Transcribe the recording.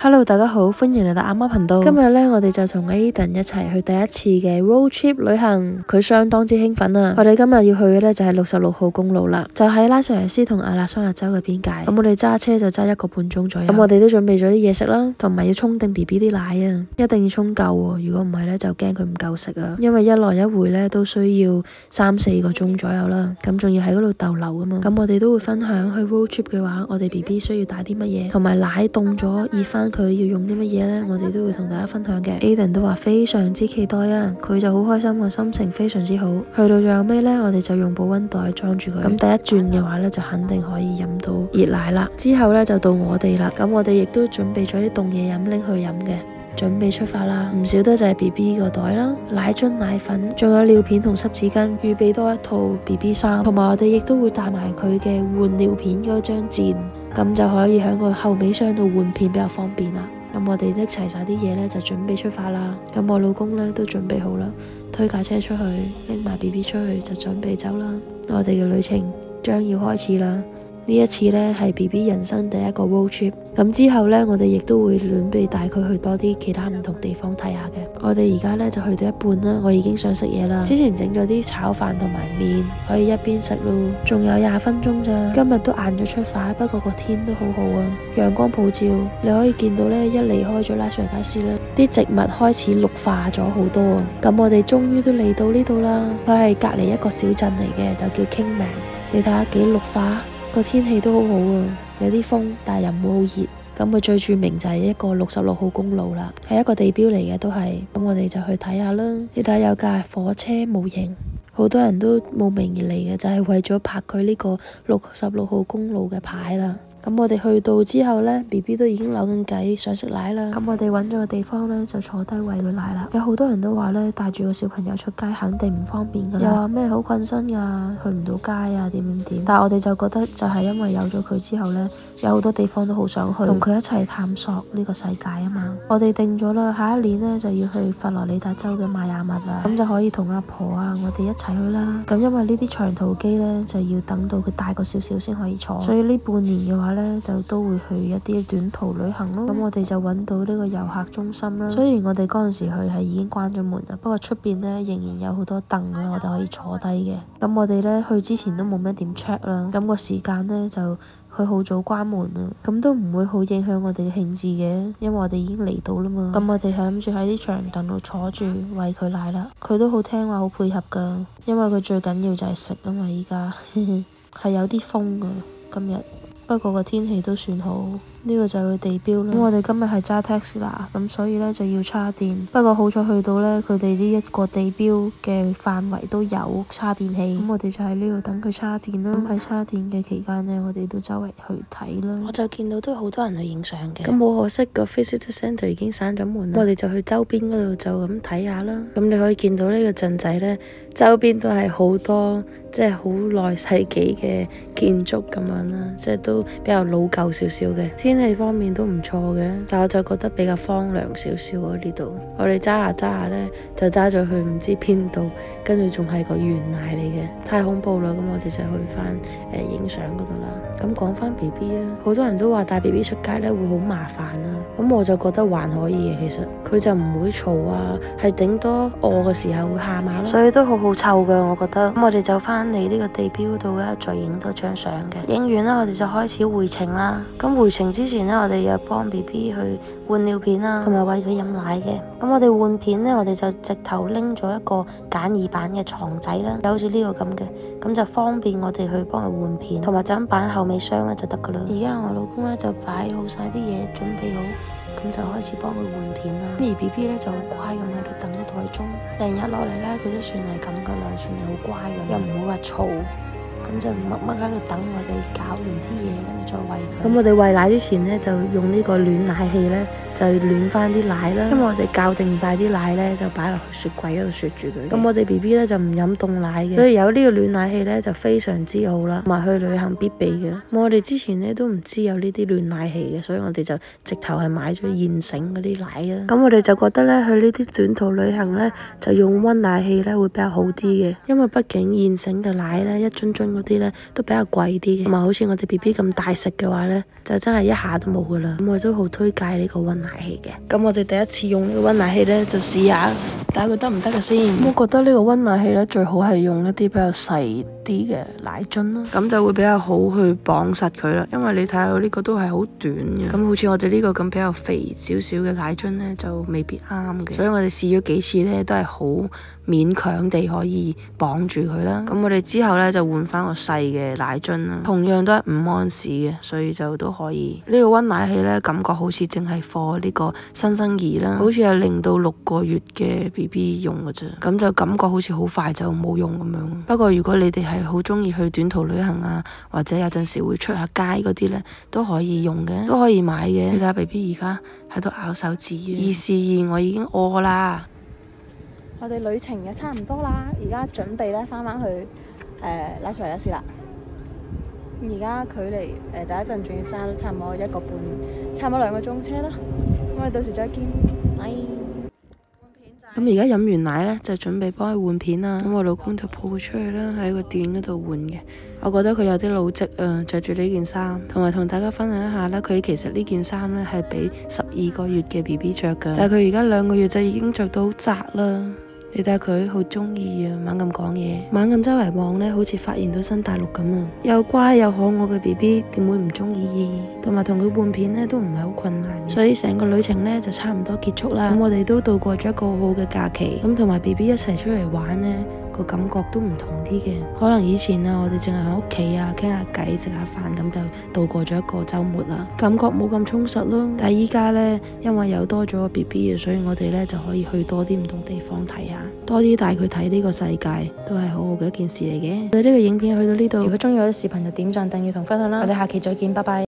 Hello， 大家好，歡迎嚟到阿媽頻道。今日呢，我哋就同 Aiden 一齊去第一次嘅 road trip 旅行，佢相當之興奮啊！我哋今日要去嘅呢，就係66號公路啦，就喺拉斯維加斯同阿拉桑那州嘅邊界。咁我哋揸車就揸1個半鐘左右。咁我哋都準備咗啲嘢食啦，同埋要沖定 BB 啲奶啊，一定要沖夠喎。如果唔係呢，就驚佢唔夠食啊。因為一來一回呢，都需要3-4個鐘左右啦。咁仲要喺嗰度逗留噶嘛。咁我哋都會分享去 road trip 嘅話，我哋 BB 需要帶啲乜嘢，同埋奶凍咗熱翻佢要用啲乜嘢呢？我哋都會同大家分享嘅。Aiden 都話非常之期待啊，佢就好開心個心情非常之好。去到最後尾呢，我哋就用保溫袋裝住佢。咁第一轉嘅話呢，就肯定可以飲到熱奶啦。之後呢，就到我哋啦。咁我哋亦都準備咗啲凍嘢飲拎去飲嘅。準備出發啦，唔少得就係 BB 個袋啦，奶樽、奶粉，仲有尿片同濕紙巾，預備多一套 BB 衫，同埋我哋亦都會帶埋佢嘅換尿片嗰張墊，咁就可以喺個後尾箱度換片比較方便啦。咁我哋拎齊晒啲嘢呢，就準備出發啦。咁我老公呢，都準備好啦，推架車出去，拎埋 BB 出去就準備走啦。我哋嘅旅程將要開始啦。呢一次呢，係 BB 人生第一個 road trip， 咁之後呢，我哋亦都會準備帶佢去多啲其他唔同地方睇下嘅。我哋而家呢，就去到一半啦，我已經想食嘢啦。之前整咗啲炒飯同埋麵，可以一邊食咯。仲有20分鐘咋，今日都晏咗出發，不過個天都好好啊，陽光普照，你可以見到呢，一離開咗拉斯維加斯呢，啲植物開始綠化咗好多啊。咁我哋終於都嚟到呢度啦，佢係隔離一個小鎮嚟嘅，就叫 Kingman。你睇下幾綠化。個天氣都好好啊，有啲風，但係又唔會好熱。咁佢最著名就係一個66號公路啦，係一個地標嚟嘅都係。咁我哋就去睇下啦。你睇下有架火車模型，好多人都慕名而嚟嘅，就係為咗拍佢呢個66號公路嘅牌啦。咁我哋去到之後呢 BB 都已經扭緊計，想食奶啦。咁我哋揾咗個地方呢，就坐低餵佢奶啦。有好多人都話呢，帶住個小朋友出街肯定唔方便噶啦，又話咩好困身噶，去唔到街啊，點。但係我哋就覺得就係因為有咗佢之後呢，有好多地方都好想去，同佢一齊探索呢個世界啊嘛。我哋定咗啦，下一年呢就要去佛羅里達州嘅邁阿密啦，咁就可以同阿婆啊我哋一齊去啦。咁因為呢啲長途機呢，就要等到佢大個少少先可以坐，所以呢半年嘅話呢，就都會去一啲短途旅行咯。咁我哋就揾到呢個遊客中心啦。雖然我哋嗰陣時去係已經關咗門啦，不過出邊呢仍然有好多凳啊，我哋可以坐低嘅。咁我哋呢去之前都冇咩點 check 啦。咁個時間呢，就佢好早關門啦，咁都唔會好影響我哋嘅興致嘅，因為我哋已經嚟到啦嘛。咁我哋係諗住喺啲長凳度坐住餵佢奶啦。佢都好聽話，好配合噶，因為佢最緊要就係食啊嘛。依家係有啲風啊，今日。不過個天氣都算好，呢個就係佢地標啦。咁我哋今日係揸 Tesla，咁所以呢就要叉電。不過好彩去到呢，佢哋呢一個地標嘅範圍都有叉電器。咁我哋就喺呢度等佢叉電啦。咁喺叉電嘅期間呢，我哋都周圍去睇啦。我就見到都好多人去影相嘅。咁好可惜個 Visitor Centre 已經閂咗門啦。我哋就去周邊嗰度就咁睇下啦。咁你可以見到呢個鎮仔呢，周邊都係好多即係好耐世紀嘅建築咁樣啦，即係都比較老舊少少嘅。天氣方面都唔錯嘅，但我就覺得比較荒涼少少啊呢度。我哋揸下呢，就揸咗去唔知邊度，跟住仲係個懸崖嚟嘅，太恐怖啦！咁我哋就去翻影相嗰度啦。咁講翻 BB 啊，好多人都話帶 BB 出街呢會好麻煩啦。咁我就覺得還可以嘅，其實佢就唔會嘈啊，係頂多餓嘅時候會喊下咯。所以都好好湊噶，我覺得。咁我哋就翻嚟呢個地標度咧，再影多張相嘅。影完啦，我哋就開始回程啦。咁回程之前呢，我哋又幫 BB 去換尿片啦，同埋餵佢飲奶嘅。咁我哋換片呢，我哋就直頭拎咗一個簡易版嘅床仔啦，就好似呢個咁嘅，咁就方便我哋去幫佢換片，同埋就咁擺喺後尾箱咧就得噶啦。而家我老公咧就擺好晒啲嘢，準備好，咁就開始幫佢換片啦。而 BB 咧就好乖咁喺度等待中，成日落嚟咧佢都算係咁噶啦，算係好乖噶，又唔會話嘈。咁就默默喺度等我哋搞完啲嘢，跟住再餵佢。咁我哋餵奶之前呢，就用呢個暖奶器呢，就就暖翻啲奶啦。因為我哋校定晒啲奶咧，就擺落去雪櫃嗰度雪住佢。咁我哋 BB 咧就唔飲凍奶嘅，所以有呢個暖奶器咧就非常之好啦，同埋去旅行必備嘅。我哋之前咧都唔知有呢啲暖奶器嘅，所以我哋就直頭係買咗現成嗰啲奶啊。咁我哋就覺得咧去呢啲短途旅行咧就用溫奶器咧會比較好啲嘅，因為畢竟現成嘅奶咧一樽樽嗰啲咧都比較貴啲嘅，同埋好似我哋 BB 咁大食嘅話咧就真係一下都冇噶啦。咁我都好推介呢個溫奶器嘅。咁我哋第一次用呢個溫奶器咧就試下睇下佢得唔得嘅先。我覺得呢個溫奶器咧最好係用一啲比較細啲嘅奶樽啦，咁就會比較好去綁實佢啦。因為你睇下呢個都係好短嘅，咁好似我哋呢個咁比較肥少少嘅奶樽咧就未必啱嘅，所以我哋試咗幾次咧都係好勉強地可以綁住佢啦。咁我哋之後咧就換翻個細嘅奶樽啦，同樣都係5安士嘅，所以就都可以。呢個溫奶器咧感覺好似淨係貨呢個新生兒啦，好似係0到6個月嘅 BB 用嘅啫，咁就感覺好似好快就冇用咁樣。不過如果你哋係好中意去短途旅行啊，或者有陣時會出下街嗰啲咧，都可以用嘅，都可以買嘅。你睇下 BB 而家喺度咬手指，242我已經餓啦。我哋旅程又差唔多啦，而家準備咧翻去拉斯維加斯啦。而家距離第一陣仲要揸差唔多1個半，差唔多2個鐘車啦。我哋到時再見，拜。咁而家飲完奶咧，就準備幫佢換片啦。咁我老公就抱佢出去啦，喺個店嗰度換嘅。我覺得佢有啲老積啊，着住呢件衫，同埋同大家分享一下啦。佢其實呢件衫咧係俾12個月嘅 BB 着㗎，但係佢而家2個月就已經着到好窄啦。你睇下佢好中意啊，猛咁講嘢，猛咁周圍望咧，好似發現到新大陸咁啊！又乖又可愛嘅 BB 點會唔中意？同埋同佢換片咧都唔係好困難，所以成個旅程咧就差唔多結束啦。咁我哋都度過咗一個好好嘅假期，咁同埋 BB 一齊出嚟玩咧，個感覺都唔同啲嘅。可能以前啊，我哋淨係喺屋企啊傾下偈食下飯咁就度過咗一個週末啦，感覺冇咁充實咯。但係依家咧，因為有多咗個 BB 啊，所以我哋咧就可以去多啲唔同地方睇下。多啲帶佢睇呢個世界，都係好好嘅一件事嚟嘅。我哋呢個影片去到呢度，如果中意我啲視頻就點讚、訂閱同分享啦。我哋下期再見，拜拜。